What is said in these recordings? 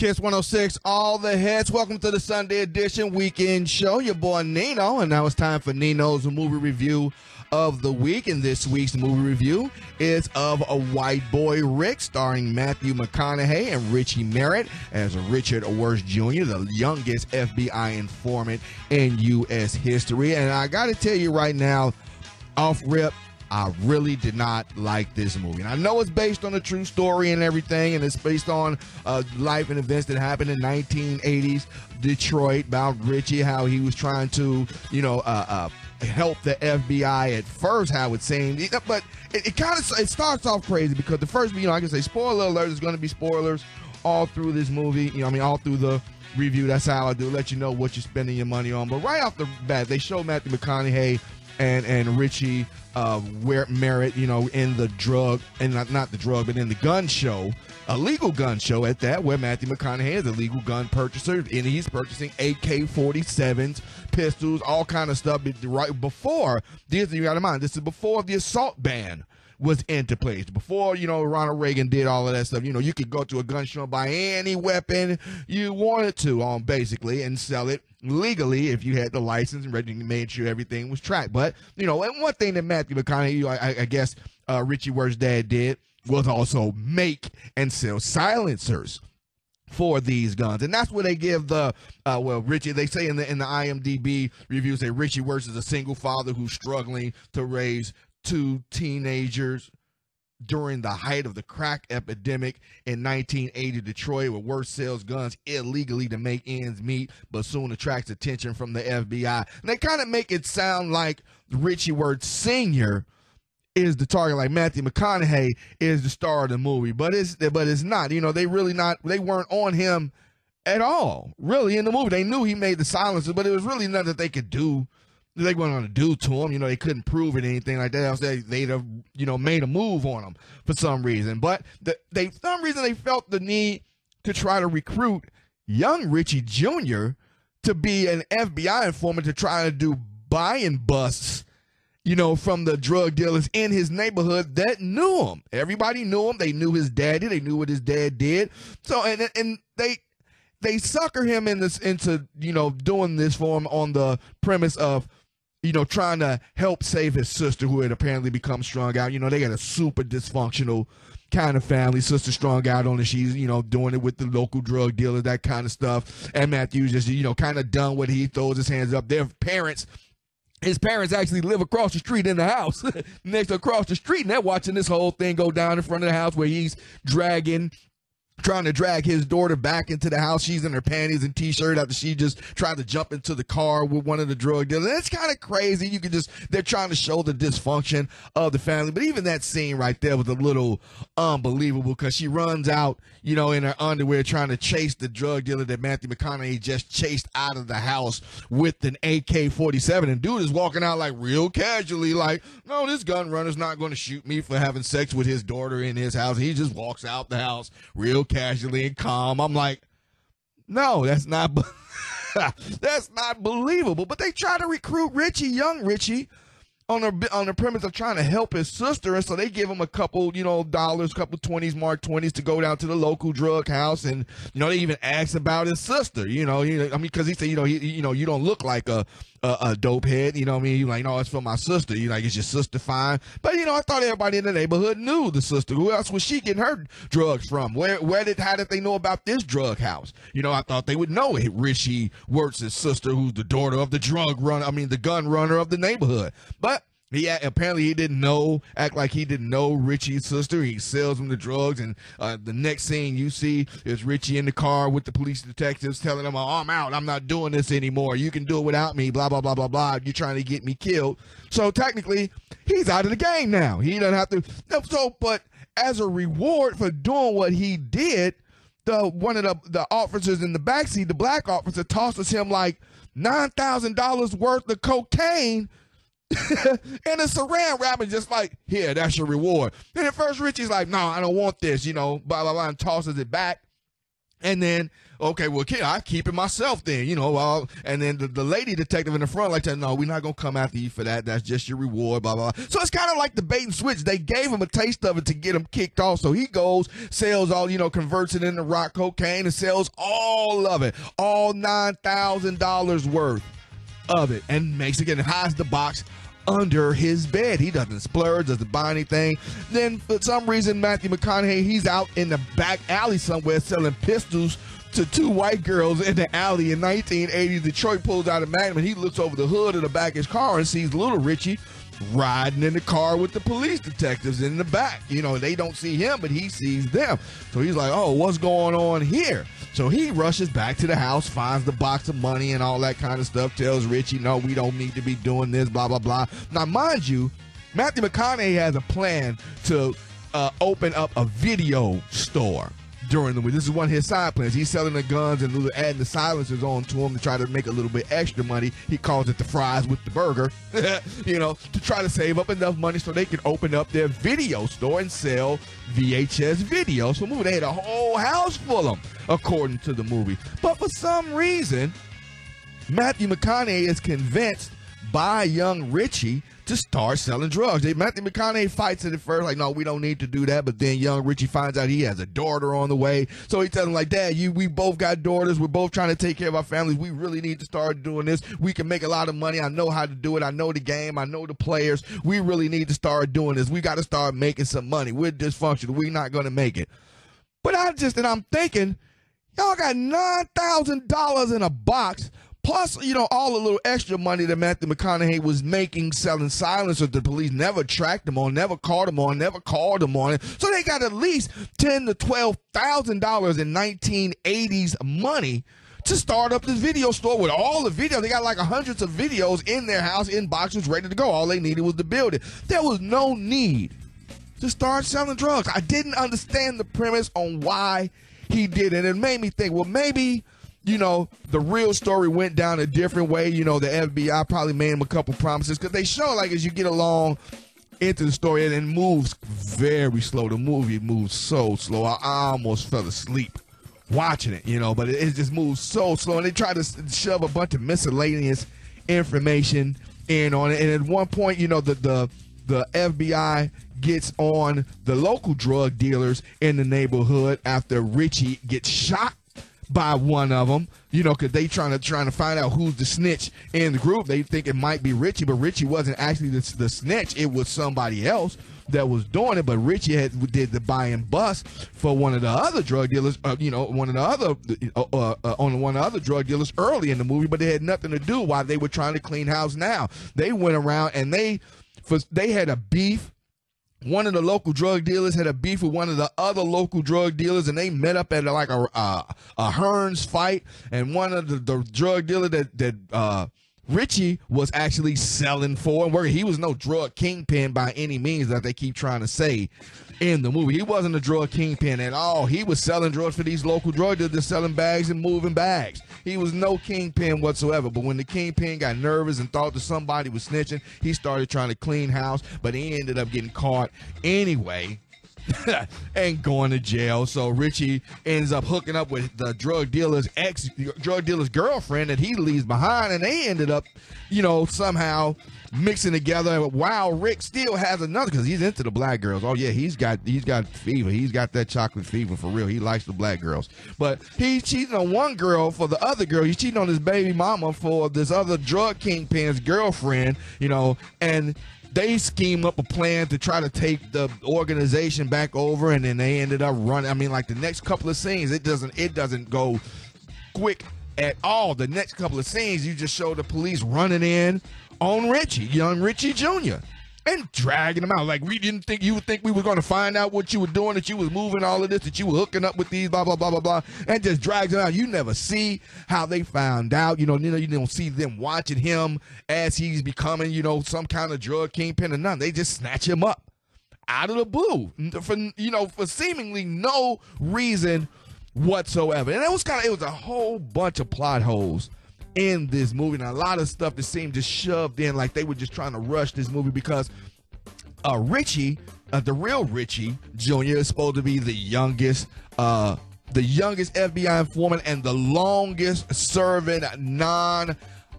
Kiss 106, all the hits. Welcome to the Sunday edition weekend show. Your boy Nino, and now it's time for Nino's movie review of the week. And this week's movie review is of A White Boy Rick, starring Matthew McConaughey and Richie Merritt as Richard Wirtz Jr., the youngest FBI informant in U.S. history. And I got to tell you right now, off rip, I really did not like this movie. And I know it's based on a true story and everything, and it's based on life and events that happened in 1980s Detroit about Richie, how he was trying to, help the FBI at first, how it seemed. But it starts off crazy because the first, I can say spoiler alert, there's going to be spoilers all through this movie, all through the review. That's how I do, let you know what you're spending your money on. But right off the bat, they show Matthew McConaughey and Richie Merritt, in the drug, and not the drug, but in the gun show, a legal gun show at that, where Matthew McConaughey is a legal gun purchaser, and he's purchasing AK-47s, pistols, all kind of stuff. Right before this, you got in mind, this is before the assault ban was into place. Before, Ronald Reagan did all of that stuff. You could go to a gun show and buy any weapon you wanted to, basically, and sell it legally if you had the license and made sure everything was tracked. But, and one thing that Matthew McConaughey, I guess Richie Wirtz's dad did was also make and sell silencers for these guns. And that's where they give the, Richie, they say in the IMDb reviews that Richie Wirtz is a single father who's struggling to raise two teenagers during the height of the crack epidemic in 1980 Detroit, where Wirtz sells guns illegally to make ends meet, but soon attracts attention from the FBI. And they kind of make it sound like Richie Wirtz Sr. is the target, like Matthew McConaughey is the star of the movie, but it's not. They weren't on him at all, really, in the movie. They knew he made the silencer, but it was really nothing that they could do. They weren't going to do to him. They couldn't prove it, anything like that. Else they'd have, made a move on him for some reason. But for some reason they felt the need to try to recruit young Richie Jr. to be an FBI informant to try to do buy-in busts, from the drug dealers in his neighborhood that knew him. Everybody knew him. They knew his daddy. They knew what his dad did. So, and they sucker him into doing this for him on the premise of, trying to help save his sister, who had apparently become strung out. They got a super dysfunctional kind of family. Sister strung out on it. She's, doing it with the local drug dealer, that kind of stuff. And Matthew's just, kind of done what he throws his hands up. His parents actually live across the street in the house, next across the street, and they're watching this whole thing go down in front of the house where he's trying to drag his daughter back into the house. She's in her panties and t-shirt after she just tried to jump into the car with one of the drug dealers. It's kind of crazy. They're trying to show the dysfunction of the family. But even that scene right there was a little unbelievable because she runs out, in her underwear trying to chase the drug dealer that Matthew McConaughey just chased out of the house with an AK-47. And dude is walking out like real casually, like, no, this gun runner's not going to shoot me for having sex with his daughter in his house. He just walks out the house real casually and calm. I'm like, no, that's not that's not believable. But they try to recruit young Richie, on the premise of trying to help his sister, and so they give him a couple, dollars, couple 20s, mark 20s to go down to the local drug house, and they even ask about his sister, because he said, you don't look like a dope head, You're like, no, it's for my sister. You're like, is your sister fine? But I thought everybody in the neighborhood knew the sister. Who else was she getting her drugs from? How did they know about this drug house? I thought they would know it. Richie Wirtz's sister, who's the daughter of the gun runner of the neighborhood. But apparently he didn't know, act like he didn't know Richie's sister. He sells him the drugs, and the next scene you see is Richie in the car with the police detectives telling him, oh, I'm out. I'm not doing this anymore. You can do it without me, blah, blah, blah, blah, blah. You're trying to get me killed. So technically, he's out of the game now. He doesn't have to. But as a reward for doing what he did, one of the officers in the backseat, the black officer, tosses him like $9,000 worth of cocaine and a saran wrap, and just like, here, that's your reward. And at first Richie's like, no, I don't want this, blah, blah, blah, and tosses it back. And then okay, well, kid, I keep it myself then, you know. And then the lady detective in the front like, no, we're not going to come after you for that. That's just your reward, blah, blah, blah. So it's kind of like the bait and switch. They gave him a taste of it to get him kicked off. So he goes, sells all, you know, converts it into rock cocaine and sells all of it, all $9,000 worth of it, and makes it and hides the box under his bed. He doesn't splurge, doesn't buy anything. Then for some reason, Matthew McConaughey, he's out in the back alley somewhere selling pistols to two white girls in the alley in 1980. Detroit pulls out a Magnum and he looks over the hood of the back of his car and sees little Richie riding in the car with the police detectives in the back. You know, they don't see him, but he sees them. So he's like, oh, what's going on here? So he rushes back to the house, finds the box of money and all that kind of stuff, tells Richie, no, we don't need to be doing this, blah, blah, blah. Now, mind you, Matthew McConaughey has a plan to open up a video store during the week. This is one of his side plans. He's selling the guns and adding the silencers on to them to try to make a little bit extra money. He calls it the fries with the burger, you know, to try to save up enough money so they can open up their video store and sell VHS videos for movie. They had a whole house full of them, according to the movie. But for some reason, Matthew McConaughey is convinced by young Richie to start selling drugs. Matthew McConaughey fights it at first, like, no, we don't need to do that. But then young Richie finds out he has a daughter on the way. So he tells him, like, Dad, we both got daughters. We're both trying to take care of our families. We really need to start doing this. We can make a lot of money. I know how to do it. I know the game. I know the players. We really need to start doing this. We got to start making some money. We're dysfunctional. We're not going to make it. But I'm thinking, y'all got $9,000 in a box. Plus, you know, all the little extra money that Matthew McConaughey was making selling silencers. The police never tracked him on, never caught him on, never called him on it. So they got at least $10,000 to $12,000 in 1980s money to start up this video store with all the videos. They got like hundreds of videos in their house in boxes ready to go. All they needed was to build it. There was no need to start selling drugs. I didn't understand the premise on why he did it. It made me think, well, maybe, you know, the real story went down a different way. You know, the FBI probably made him a couple promises, because they show, like, as you get along into the story, and it moves very slow. The movie moves so slow. I almost fell asleep watching it, you know, but it just moves so slow. And they try to shove a bunch of miscellaneous information in on it. And at one point, you know, the FBI gets on the local drug dealers in the neighborhood after Richie gets shot by one of them, you know, because they trying to find out who's the snitch in the group. They think it might be Richie, but Richie wasn't actually the snitch. It was somebody else that was doing it. But Richie did the buy and bust for one of the other drug dealers, on one of the other drug dealers early in the movie. But it had nothing to do while they were trying to clean house. Now they went around and they had a beef. One of the local drug dealers had a beef with one of the other local drug dealers, and they met up at like a Hearns fight. And one of the drug dealer that Richie was actually selling for and working, he was no drug kingpin by any means that they keep trying to say in the movie. He wasn't a drug kingpin at all. He was selling drugs for these local drug dealers, selling bags and moving bags. He was no kingpin whatsoever. But when the kingpin got nervous and thought that somebody was snitching, he started trying to clean house, but he ended up getting caught anyway and going to jail. So Richie ends up hooking up with the drug dealer's girlfriend that he leaves behind, and they ended up, you know, somehow mixing together. While Rick still has another, because he's into the black girls. Oh yeah, he's got fever. He's got that chocolate fever for real. He likes the black girls. But he's cheating on one girl for the other girl. He's cheating on his baby mama for this other drug kingpin's girlfriend, you know, and they scheme up a plan to try to take the organization back over, and then they ended up running. I mean, like the next couple of scenes, it doesn't go quick at all. The next couple of scenes, you just show the police running in on Richie, young Richie Jr., and dragging him out. Like, you would think we were going to find out what you were doing, that you was moving all of this, that you were hooking up with these, blah, blah, blah, blah, blah, and just drags him out. You never see how they found out. You don't see them watching him as he's becoming, you know, some kind of drug kingpin or nothing. They just snatch him up out of the blue for seemingly no reason whatsoever. And it was a whole bunch of plot holes in this movie, and a lot of stuff that seemed just shoved in, like they were just trying to rush this movie, because Richie, the real Richie Jr., is supposed to be the youngest the youngest FBI informant and the longest serving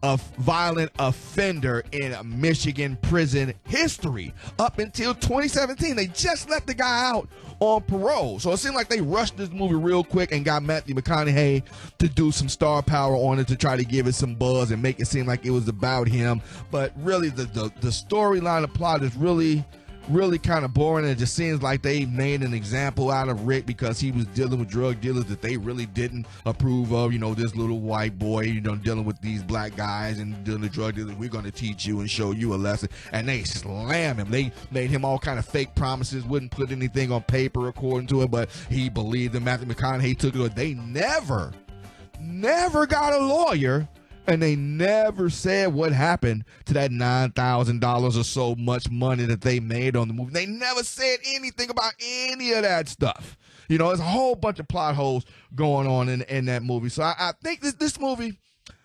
violent offender in Michigan prison history up until 2017. They just let the guy out on parole. So it seemed like they rushed this movie real quick and got Matthew McConaughey to do some star power on it to try to give it some buzz and make it seem like it was about him. But really, the storyline, the plot is really kind of boring. It just seems like they made an example out of Rick because he was dealing with drug dealers that they really didn't approve of. You know, this little white boy, you know, dealing with these black guys and dealing with drug dealers. We're going to teach you and show you a lesson. And they slam him. They made him all kind of fake promises, wouldn't put anything on paper according to it, but he believed them. Matthew McConaughey took it. They never got a lawyer. And they never said what happened to that $9,000 or so much money that they made on the movie. They never said anything about any of that stuff. You know, there's a whole bunch of plot holes going on in that movie. So I think this movie,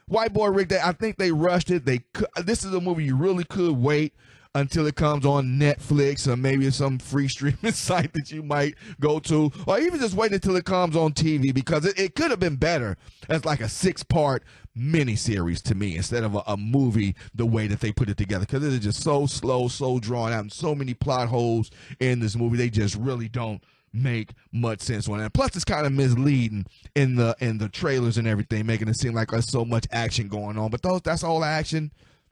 White Boy Rick, I think they rushed it. This is a movie you really could wait until it comes on Netflix or maybe some free streaming site that you might go to, or even just wait until it comes on TV, because it could have been better as like a 6-part miniseries to me instead of a movie the way that they put it together, because it is just so slow, so drawn out, and so many plot holes in this movie. They just really don't make much sense on that. Plus, it's kind of misleading in the trailers and everything, making it seem like there's so much action going on, but that's all action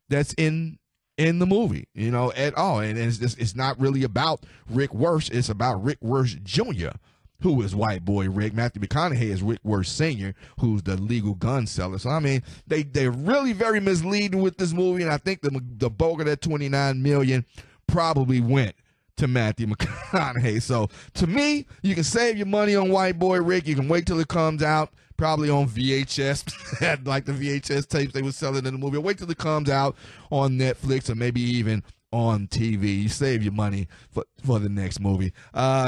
that's in the movie, you know, at all. And it's not really about Rick Wirsch. It's about Rick Wirsch Jr., who is White Boy Rick. Matthew McConaughey is Rick Wirsch Sr., who's the legal gun seller. So, I mean, they're really very misleading with this movie, and I think the bulk of that $29 million probably went to Matthew McConaughey. So, to me, you can save your money on White Boy Rick. You can wait till it comes out, probably on VHS, like the VHS tapes they were selling in the movie. Wait till it comes out on Netflix or maybe even on TV. You save your money for the next movie.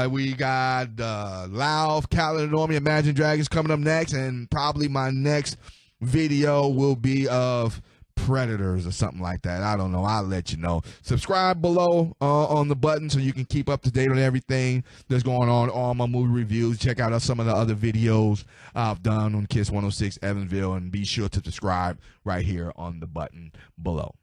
We got Loud, Calendar, Imagine Dragons coming up next, and probably my next video will be of Predators or something like that. I don't know. I'll let you know. Subscribe below on the button so you can keep up to date on everything that's going on, all my movie reviews. Check out some of the other videos I've done on Kiss 106 Evansville, and be sure to subscribe right here on the button below.